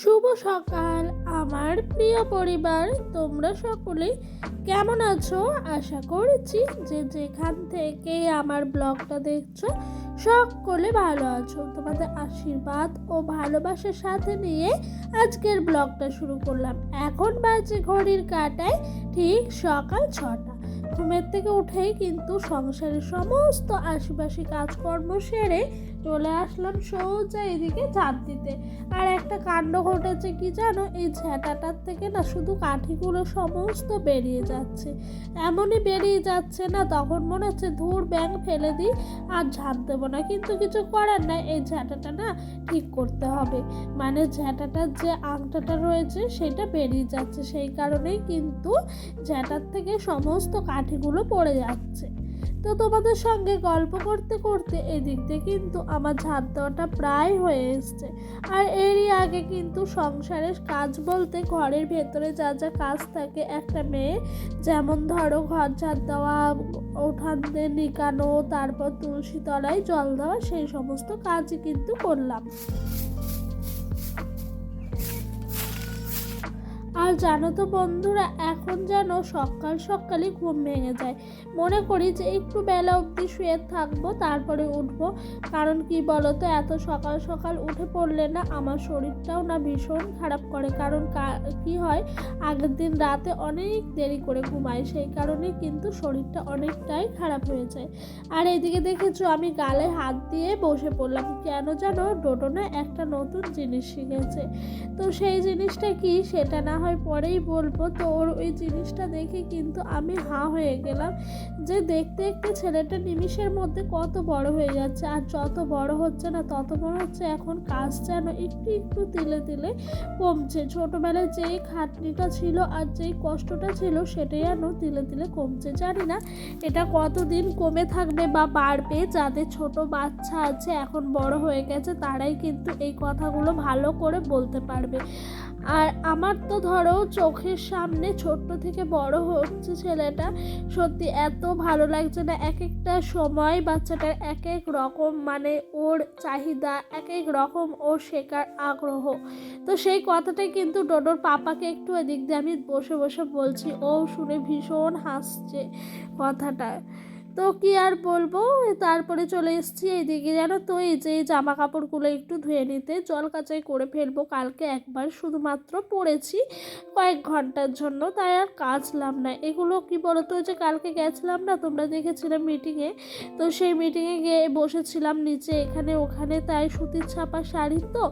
শুভ সকাল আমার প্রিয় পরিবার, তোমরা সকলে কেমন আছো? আশা করছি যে যেখান থেকে আমার ব্লগটা দেখছো সকলে ভালো আছো। তোমাদের আশীর্বাদ ও ভালোবাসার সাথে নিয়ে আজকের ব্লগটা শুরু করলাম। এখন বাজে ঘড়ির কাঁটায় ঠিক সকাল 6টা। ঘুমের থেকে উঠেই কিন্তু সংসারের সমস্ত আশেপাশে কাজকর্ম সেরে চলে আসলাম সোজা এদিকে ঝাঁট দিতে। আর একটা কাণ্ড ঘটেছে কি জানো, এই ঝ্যাঁটাটার থেকে না শুধু কাঠিগুলো সমস্ত বেরিয়ে যাচ্ছে। এমনই বেরিয়ে যাচ্ছে না, তখন মনে হচ্ছে ধুর ব্যাঙ ফেলে দিই আর ঝাঁট দেবো না, কিন্তু কিছু করার নাই, এই ঝ্যাঁটাটা না ঠিক করতে হবে। মানে ঝ্যাঁটাটার যে আংটাটা রয়েছে সেটা বেরিয়ে যাচ্ছে, সেই কারণেই কিন্তু ঝ্যাঁটার থেকে সমস্ত কাঠিগুলো পড়ে যাচ্ছে। তো তোমাদের সঙ্গে গল্প করতে করতে এদিক দিয়ে কিন্তু আমার ঝাঁট দেওয়াটা প্রায় হয়ে এসছে। আর এরই আগে কিন্তু সংসারের কাজ বলতে ঘরের ভেতরে যা যা কাজ থাকে একটা মেয়ে, যেমন ধরো ঘর ঝাঁট দেওয়া, উঠান দিয়ে নিকানো, তারপর তুলসী তলায় জল দেওয়া, সেই সমস্ত কাজই কিন্তু করলাম। আর জানো তো বন্ধুরা, এখন যেন সকাল সকালই ঘুম ভেঙে যায়। মনে করি যে একটু বেলা অবধি শুয়ে থাকবো, তারপরে উঠবো। কারণ কি বলতো, এত সকাল সকাল উঠে পড়লে না আমার শরীরটাও না ভীষণ খারাপ করে। কারণ কি হয়, আগের দিন রাতে অনেক দেরি করে ঘুমাই, সেই কারণে কিন্তু শরীরটা অনেকটাই খারাপ হয়ে যায়। আর এদিকে দেখেছো আমি গালে হাত দিয়ে বসে পড়লাম। কেন জানো, ডোডো না একটা নতুন জিনিস শিখেছে। তো সেই জিনিসটা কি সেটা না হয় পরেই বলবো। তো ওর ওই জিনিসটা দেখে কিন্তু আমি হাঁ হয়ে গেলাম, যে দেখতে দেখতে ছেলেটা নিমিষের মধ্যে কত বড় হয়ে যাচ্ছে। আর যত বড় হচ্ছে না তত মনে হচ্ছে এখন কাজ যেন একটু একটু তিলে তিলে কমছে। ছোটবেলায় যেই খাটনিটা ছিল আর যেই কষ্টটা ছিল সেটাই যেন তিলে তিলে কমছে। জানি না এটা কতদিন কমে থাকবে বা বাড়বে। যাদের ছোট বাচ্চা আছে এখন বড় হয়ে গেছে তারাই কিন্তু এই কথাগুলো ভালো করে বলতে পারবে। আর আমার তো ধরো চোখের সামনে ছোট্ট থেকে বড় হচ্ছে ছেলেটা, সত্যি এত ভালো লাগছে না। এক একটা সময় বাচ্চাটার এক এক রকম, মানে ওর চাহিদা এক এক রকম, ওর শেখার আগ্রহ। তো সেই কথাটাই কিন্তু ডোডোর পাপাকে একটু এদিক দিয়ে আমি বসে বসে বলছি, ও শুনে ভীষণ হাসছে কথাটা। তো কি আর বলবো, তারপরে চলে এসেছি এইদিকে। জানো তো, এই যে জামা কাপড়গুলো একটু ধুয়ে নিতে, জল কাচাই করে ফেলবো। কালকে একবার শুধুমাত্র পরেছি কয়েক ঘন্টার জন্য, তাই আর কাচলাম না। এগুলো কি বলতো, যে কালকে গেছিলাম না, তোমরা দেখেছিলে মিটিংয়ে, তো সেই মিটিংয়ে গিয়ে বসেছিলাম নিচে এখানে ওখানে, তাই সুতির ছাপা শাড়ি তো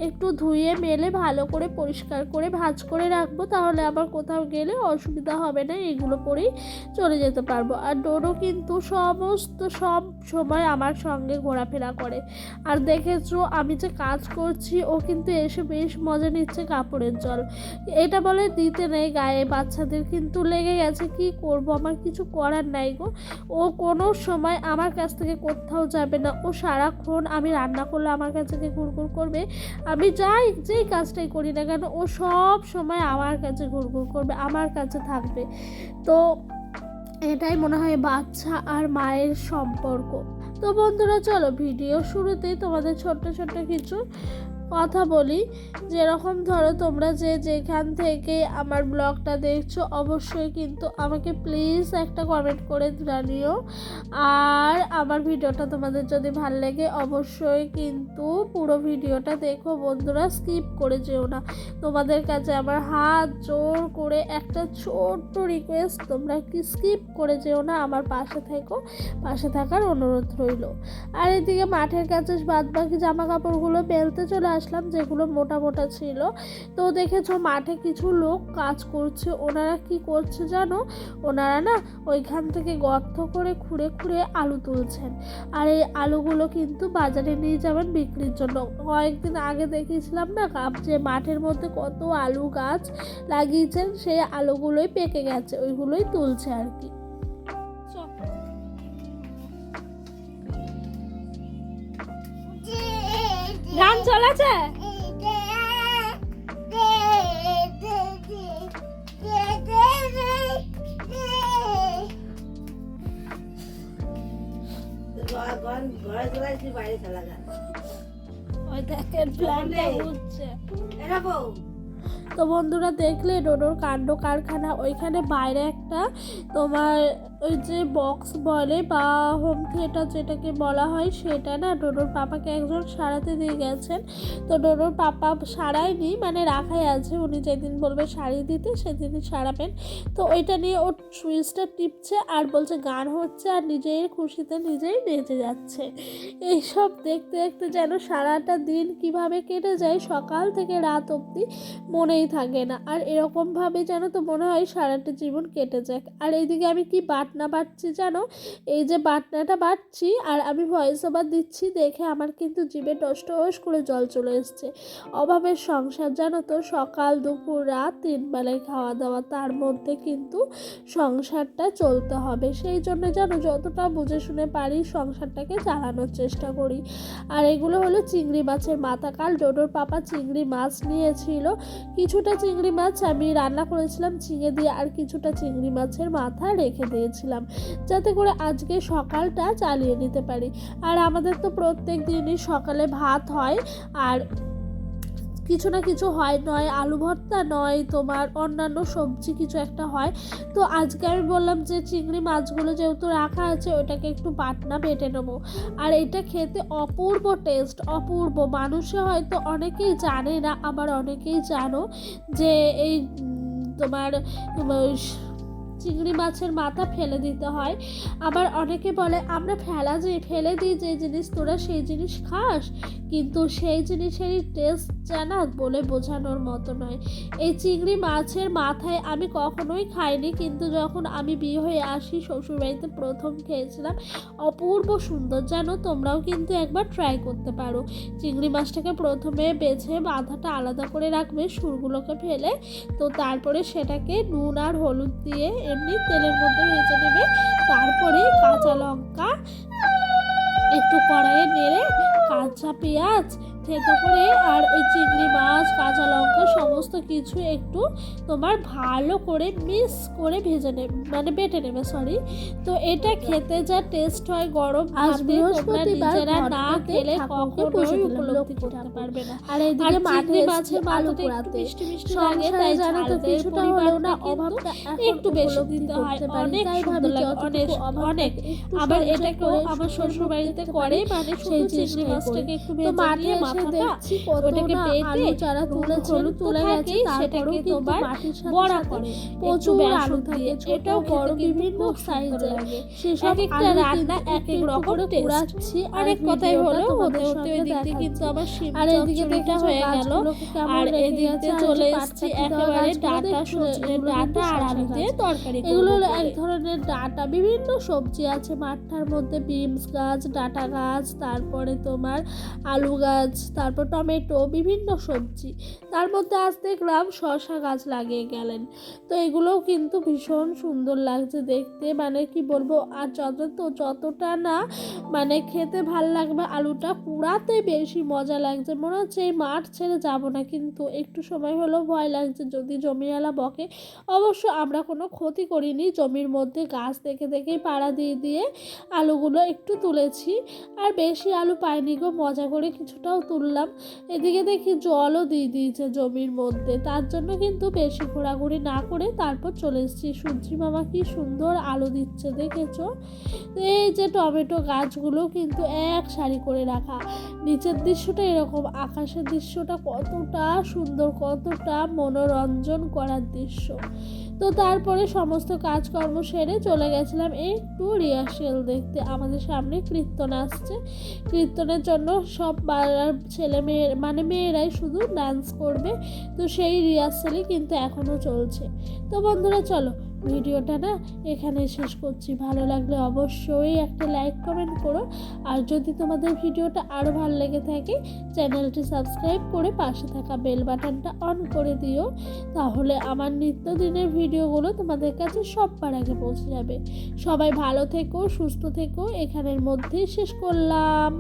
একটু ধুয়ে মেলে ভালো করে পরিষ্কার করে ভাঁজ করে রাখবো, তাহলে আবার কোথাও গেলে অসুবিধা হবে না, এগুলো পরেই চলে যেতে পারবো। আর ডোডো কিন্তু সব সময় আমার সঙ্গে ঘোরাফেরা করে। আর দেখেছো আমি যে কাজ করছি, ও কিন্তু এসে বেশ মজা নিচ্ছে কাপড়ের জল। এটা বলে দিতে নেই গায়ে, বাচ্চাদের কিন্তু লেগে গেছে। কি করব, আমার কিছু করার নাই গো। ও কোনো সময় আমার কাছ থেকে কোথাও যাবে না। ও সারাক্ষণ আমি রান্না করলে আমার কাছ থেকে ঘুরঘুর করবে, আমি যেই কাজটাই করি না কেন ও সব সময় আমার কাছে ঘুরঘুর করবে, আমার কাছে থাকবে। তো এটাই মনে হয় বাচ্চা আর মায়ের সম্পর্ক। তো বন্ধুরা চলো ভিডিও শুরুতেই তোমাদের ছোট্ট ছোট্ট কিছু কথা বলি। যেরকম ধরো তোমরা যে যেখান থেকে আমার ব্লগটা দেখছো অবশ্যই কিন্তু আমাকে প্লিজ একটা কমেন্ট করে জানিও। আর আমার ভিডিওটা তোমাদের যদি ভালো লাগে অবশ্যই কিন্তু পুরো ভিডিওটা দেখো বন্ধুরা, স্কিপ করে যেও না। তোমাদের কাছে আমার হাত জোর করে একটা ছোট্ট রিকোয়েস্ট, তোমরা কি স্কিপ করে যেও না, আমার পাশে থেকো, পাশে থাকার অনুরোধ রইল। আর এদিকে মাঠের কাছে বাদ বাকি জামা কাপড়গুলো বেলতে চলে আসলাম, যেগুলো মোটা মোটা ছিল। তো দেখেছো মাঠে কিছু লোক কাজ করছে। ওনারা কি করছে জানো, ওনারা না ওইখান থেকে গর্ত করে খুঁড়ে খুঁড়ে আলু তুলছেন। আর এই আলুগুলো কিন্তু বাজারে নিয়ে যাবেন বিক্রির জন্য। কয়েকদিন আগে দেখিয়েছিলাম না যে মাঠের মধ্যে কত আলু গাছ লাগিয়েছেন, সেই আলুগুলোই পেকে গেছে, ওইগুলোই তুলছে আর কি। গান চলেছে, ওই দেখেন প্ল্যানটা হচ্ছে। তো বন্ধুরা দেখলে ডোডোর কাণ্ড কারখানা। ওইখানে বাইরে একটা তোমার ওই যে বক্স বলে বা হোম থিয়েটার যেটাকে বলা হয় সেটা না ডোডোর পাপাকে একজন সারাতে দিয়ে গেছেন। তো ডোডোর পাপা সারায়নি, মানে রাখাই আছে, উনি যেদিন বলবে সারিয়ে দিতে সেদিনই সারাবেন। তো ওইটা নিয়ে ওর সুইচটা টিপছে আর বলছে গান হচ্ছে আর নিজের খুশিতে নিজেই নেচে যাচ্ছে। এইসব দেখতে দেখতে যেন সারাটা দিন কিভাবে কেটে যায়, সকাল থেকে রাত অবধি মনেই থাকে না। আর এরকমভাবে যেন তো মনে হয় সারাটা জীবন কেটে যাক। আর এইদিকে আমি কি বাটনা বাটছি জানো, এই যে বাটনাটা বাটছি আর আমি ভয়েস ওভার দিচ্ছি দেখে আমার কিন্তু জিভে টস টস করে জল চলে এসছে। অভাবের সংসার জানো তো, সকাল দুপুর রাত 3 বেলায় খাওয়া দাওয়া, তার মধ্যে কিন্তু সংসারটা চলতে হবে। সেই জন্য জানো যতটা বুঝে শুনে পারি সংসারটাকে চালানোর চেষ্টা করি। আর এগুলো হলো চিংড়ি মাছের মাথা। কাল ডোডোর পাপা চিংড়ি মাছ নিয়েছিল, কিছুটা চিংড়ি মাছ আমি রান্না করেছিলাম ঝিঙে দিয়ে আর কিছুটা চিংড়ি মাছের মাথা রেখে দিয়েছিলাম যাতে করে আজকে সকালটা চালিয়ে নিতে পারি। আর আমাদের তো প্রত্যেক দিনই সকালে ভাত হয় আর কিছু না কিছু হয়, নয় আলু ভর্তা নয় তোমার অন্যান্য সবজি কিছু একটা হয়। তো আজকে আমি বললাম যে চিংড়ি মাছগুলো যেহেতু রাখা আছে ওটাকে একটু বাটনা বেটে নেবো। আর এটা খেতে অপূর্ব টেস্ট, অপূর্ব। মানুষে হয়তো অনেকেই জানে না, আবার অনেকেই জানো যে এই তোমার চিংড়ি মাছের মাথা ফেলে দিতে হয়। আবার অনেকে বলে আমরা ফেলে দিই যে জিনিস, তোরা সেই জিনিস খাস, কিন্তু সেই জিনিসেরই টেস্ট জানা বলে বোঝানোর মতো নয়। এই চিংড়ি মাছের মাথায় আমি কখনোই খাইনি, কিন্তু যখন আমি বিয়ে হয়ে আসি শ্বশুরবাড়িতে প্রথম খেয়েছিলাম, অপূর্ব সুন্দর। জানো তোমরাও কিন্তু একবার ট্রাই করতে পারো। চিংড়ি মাছটাকে প্রথমে বেছে মাথাটা আলাদা করে রাখবে সুরগুলোকে ফেলে, তো তারপরে সেটাকে নুন আর হলুদ দিয়ে এমনি তেলের মধ্যে ভেজে নেবে। তারপরে কাঁচা লঙ্কা একটু কড়াইয়ে নেড়ে কাঁচা পেঁয়াজ থেতো করে আর ওই চিংড়ি মাছ কাঁচা লঙ্কা সমস্ত কিছু একটু তোমার ভালো করে মিক্স করে ভেজে নেবে, মানে বেটে নেবে সরি। তো এটা খেতে যা টেস্ট হয় গরম ভাতে তোমরা নিজেরা না খেলে কখনোই উপলব্ধি করতে পারবে না। আর এইদিকে চিংড়ি মাছের মাথাটা একটু মিষ্টি মিষ্টি লাগে, তাই জানাতে কিছুটা হলেও না অভাবটা একটু বেশি দিতে হয়। অনেক সুন্দর লাগে, অনেক অনেক। আবার এটাকেও আমার শ্বশুর বাড়িতে করে, মানে সেই চিংড়ি মাছটাকে একটু ভেজে নিয়ে মাথাটা ওটাকে বেটে চারা হলুদ তুলে গেছে সেটাকে তোমার বড়া করে প্রচুর আলু থাকে, এটাও বড় বিভিন্ন সাইজে লাগে। সেসব একটা রান্না এক এক রকম টেস্ট। অনেক কথাই হলো, হতে হতে ওই দিক দিয়ে কিন্তু আমার শিম চচ্চড়িটা হয়ে গেল। আর এদিকে চলে এসেছি একেবারে ডাঁটা আর আলু দিয়ে তরকারি। এগুলো হলো এক ধরনের ডাঁটা, বিভিন্ন সবজি আছে মাঠটার মধ্যে, বিনস গাছ, ডাঁটা গাছ, তারপরে তোমার আলু গাছ, তারপর টমেটো, বিভিন্ন সবজি। তার মধ্যে আজ দেখলাম শসা গাছ লাগিয়ে গেলেন। তো এগুলোও কিন্তু ভীষণ সুন্দর লাগছে দেখতে, মানে কি বলবো। আর যতটা না মানে খেতে ভাল লাগবে, আলুটা পুরাতে বেশি মজা লাগছে। মনে হচ্ছে এই মাঠ ছেড়ে যাব না, কিন্তু একটু সময় হলেও ভয় লাগছে যদি জমিওয়ালা বকে। অবশ্য আমরা কোনো ক্ষতি করিনি, জমির মধ্যে গাছ দেখে দেখেই পাড়া দিয়ে দিয়ে আলুগুলো একটু তুলেছি। আর বেশি আলু পাইনি গো, মজা করে কিছুটাও তুললাম। এদিকে দেখি জলও দিয়ে দিয়েছে জমির মধ্যে, তার জন্য কিন্তু বেশি ঘোরাঘুরি না করে তারপর চলে এসেছি। সূর্যি মামা কি সুন্দর আলু দিচ্ছে দেখেছো। এই যে টমেটো গাছগুলো কিন্তু এক সারি করে রাখা, নিচের দৃশ্যটা এরকম, আকাশের দৃশ্যটা কতটা সুন্দর, কতটা মনোরঞ্জন করার দৃশ্য। তো তারপরে সমস্ত কাজকর্ম সেরে চলে গেছিলাম একটু রিহার্সেল দেখতে। আমাদের সামনে কীর্তন আসছে, কীর্তনের জন্য সব ছেলে মেয়ে মানে মেয়েরাই শুধু ডান্স করবে, তো সেই রিহার্সেলই কিন্তু এখনও চলছে। তো বন্ধুরা চলো ভিডিওটা না এখানে শেষ করছি। ভালো লাগলে অবশ্যই একটা লাইক কমেন্ট করো, আর যদি তোমাদের ভিডিওটা আরও ভালো লেগে থাকে চ্যানেলটি সাবস্ক্রাইব করে পাশে থাকা বেল বাটনটা অন করে দিও, তাহলে আমার নিত্যদিনের ভিডিওগুলো তোমাদের কাছে সবার আগে পৌঁছে যাবে। সবাই ভালো থেকো, সুস্থ থেকো, এখানের মধ্যেই শেষ করলাম।